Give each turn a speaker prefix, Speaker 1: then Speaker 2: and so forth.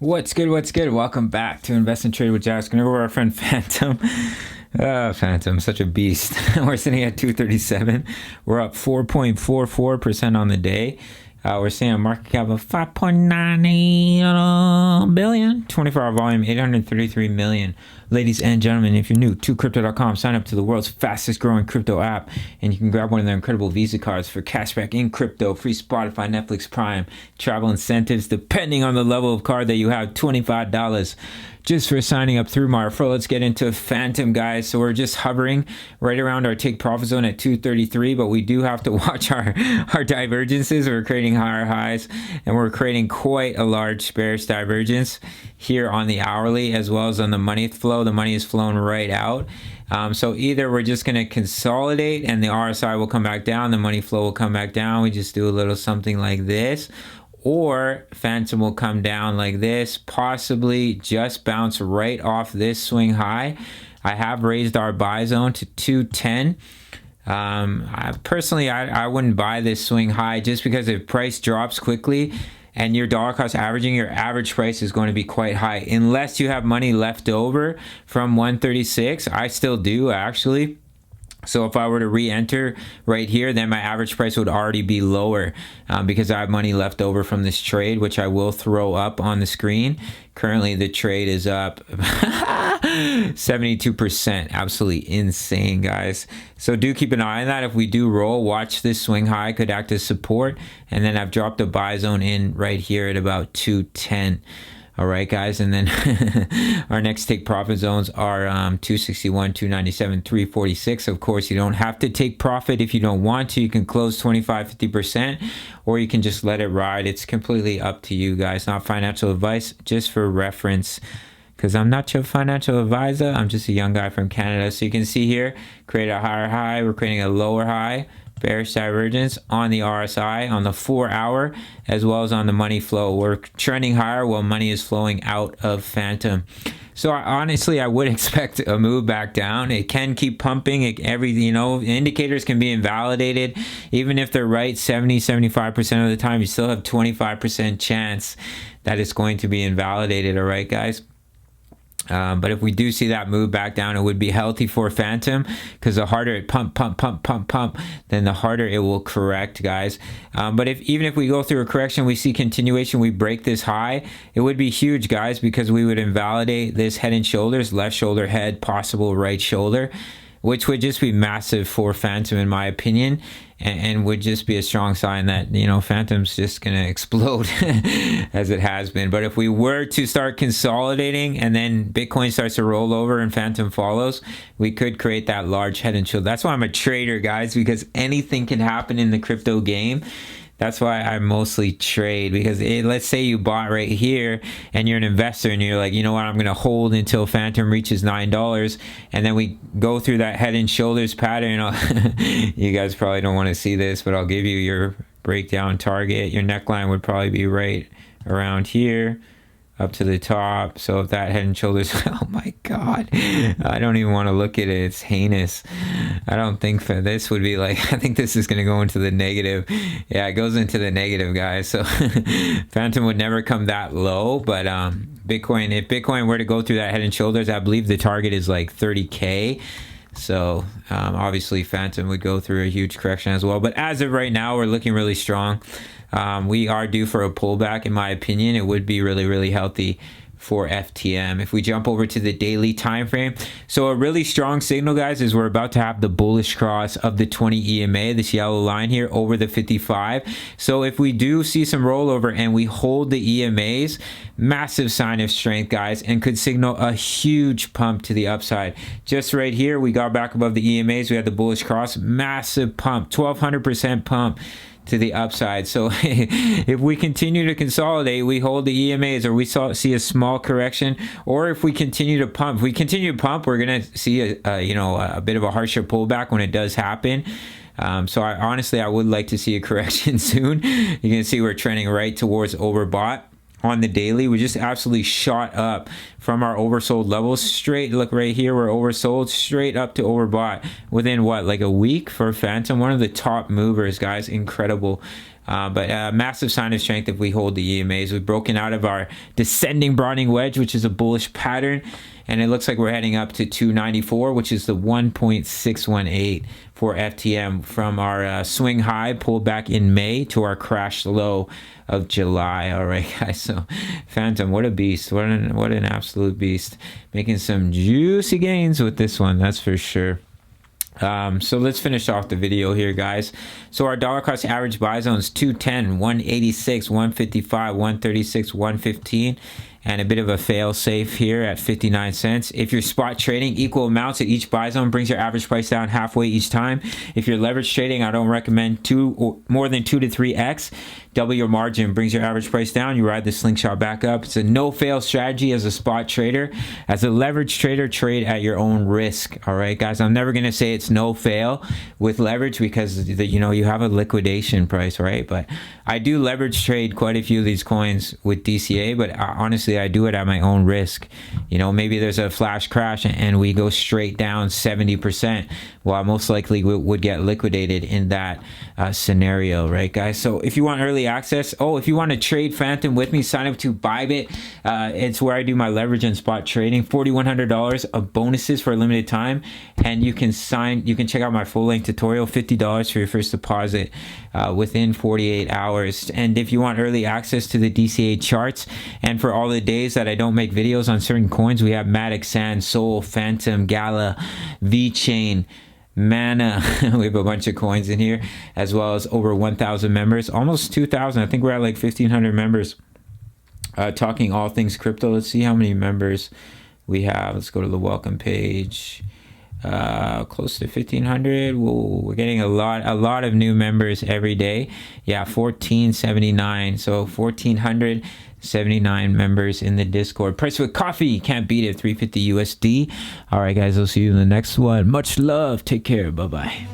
Speaker 1: What's good? What's good? Welcome back to Invest and Trade with Jax. Gonna go over our friend Fantom. Fantom, such a beast. We're sitting at 237. We're up 4.44% on the day. We're seeing a market cap of 5.98 billion. 24-hour volume, 833 million. Ladies and gentlemen, if you're new to Crypto.com, sign up to the world's fastest growing crypto app, and you can grab one of their incredible Visa cards for cashback in crypto, free Spotify, Netflix Prime, travel incentives, depending on the level of card that you have, $25 just for signing up through my referral. Let's get into Fantom, guys. So we're just hovering right around our take profit zone at 233, but we do have to watch our divergences. We're creating higher highs, and we're creating quite a large bearish divergence here on the hourly as well as on the money flow. The money is flowing right out. So either we're just going to consolidate and the RSI will come back down, the money flow will come back down. We just do a little something like this. Or Fantom will come down like this, possibly just bounce right off this swing high. I have raised our buy zone to 210. Personally, I wouldn't buy this swing high just because if price drops quickly and your dollar cost averaging, your average price is going to be quite high. Unless you have money left over from 136. I still do, actually. So if I were to re-enter right here, then my average price would already be lower because I have money left over from this trade, which I will throw up on the screen. Currently, the trade is up 72%. Absolutely insane, guys. So do keep an eye on that. If we do roll, watch this swing high, could act as support. And then I've dropped a buy zone in right here at about 210. All right, guys, and then our next take profit zones are 261, 297, 346. Of course, you don't have to take profit if you don't want to. You can close 25, 50%, or you can just let it ride. It's completely up to you, guys. Not financial advice, just for reference, because I'm not your financial advisor. I'm just a young guy from Canada. So you can see here, create a higher high. We're creating a lower high. Bearish divergence on the RSI, on the 4-hour, as well as on the money flow. We're trending higher while money is flowing out of Fantom. So honestly, I would expect a move back down. It can keep pumping. Indicators can be invalidated. Even if they're right 70, 75% of the time, you still have 25% chance that it's going to be invalidated. All right, guys. But if we do see that move back down, it would be healthy for Fantom because the harder it pump, then the harder it will correct, guys. But even if we go through a correction, we see continuation, we break this high, it would be huge, guys, because we would invalidate this head and shoulders, left shoulder, head, possible right shoulder, which would just be massive for Fantom, in my opinion, and would just be a strong sign that, Fantom's just going to explode as it has been. But if we were to start consolidating and then Bitcoin starts to roll over and Fantom follows, we could create that large head and shoulder. That's why I'm a trader, guys, because anything can happen in the crypto game. That's why I mostly trade, because let's say you bought right here and you're an investor and you're like, you know what, I'm going to hold until Fantom reaches $9. And then we go through that head and shoulders pattern. You guys probably don't want to see this, but I'll give you your breakdown target. Your neckline would probably be right around here, up to the top. So if that head and shoulders, oh my God, I don't even want to look at it. It's heinous. I don't think for this would be like, I think this is going to go into the negative. Yeah, it goes into the negative, guys. So Fantom would never come that low, but Bitcoin, if Bitcoin were to go through that head and shoulders, I believe the target is like 30K. So obviously Fantom would go through a huge correction as well. But as of right now, we're looking really strong. We are due for a pullback, in my opinion. It would be really, really healthy for FTM. If we jump over to the daily time frame, so a really strong signal, guys, is we're about to have the bullish cross of the 20 EMA, this yellow line here over the 55. So if we do see some rollover and we hold the EMAs, massive sign of strength, guys, and could signal a huge pump to the upside. Just right here, we got back above the EMAs, we had the bullish cross, massive pump, 1200% pump to the upside. So if we continue to consolidate, we hold the EMAs, or we see a small correction, or if we continue to pump, we're going to see a bit of a harsher pullback when it does happen. So honestly, I would like to see a correction soon. You can see we're trending right towards overbought. on the daily. We just absolutely shot up from our oversold levels straight. Look right here, we're oversold straight up to overbought within what, like a week for Fantom. One of the top movers, guys. Incredible. But massive sign of strength if we hold the EMAs. We've broken out of our descending broadening wedge, which is a bullish pattern, and it looks like we're heading up to 294, which is the 1.618 for FTM from our swing high pullback in May to our crash low of July. All right, guys. So Fantom, what a beast. What an absolute beast. Making some juicy gains with this one, that's for sure. So let's finish off the video here, guys. So our dollar cost average buy zone is 210, 186, 155, 136, 115, and a bit of a fail safe here at 59 cents. If you're spot trading, equal amounts at each buy zone brings your average price down halfway each time. If you're leverage trading, I don't recommend more than 2 to 3x. Double your margin brings your average price down. You ride the slingshot back up. It's a no-fail strategy as a spot trader. As a leverage trader, trade at your own risk. All right, guys. I'm never gonna say it's no-fail with leverage because you have a liquidation price, right? But I do leverage trade quite a few of these coins with DCA, but honestly, I do it at my own risk. Maybe there's a flash crash and we go straight down 70%. Well, I most likely would get liquidated in that scenario, right, guys? So if you want early access, if you want to trade Fantom with me, sign up to Bybit. It's where I do my leverage and spot trading. $4,100 of bonuses for a limited time, and you can check out my full length tutorial. $50 for your first deposit within 48 hours. And if you want early access to the DCA charts, and for all the days that I don't make videos on certain coins, we have Matic, Sand, Sol, Fantom, Gala, VeChain, Mana. We have a bunch of coins in here, as well as over 1,000 members, almost 2,000. I think we're at like 1,500 members, talking all things crypto. Let's see how many members we have. Let's go to the welcome page. Close to 1,500. We're getting a lot of new members every day. Yeah, 1,479. So 1,479 members in the Discord. Price with coffee, can't beat it. 350 USD. All right, guys, I'll see you in the next one. Much love. Take care. Bye bye.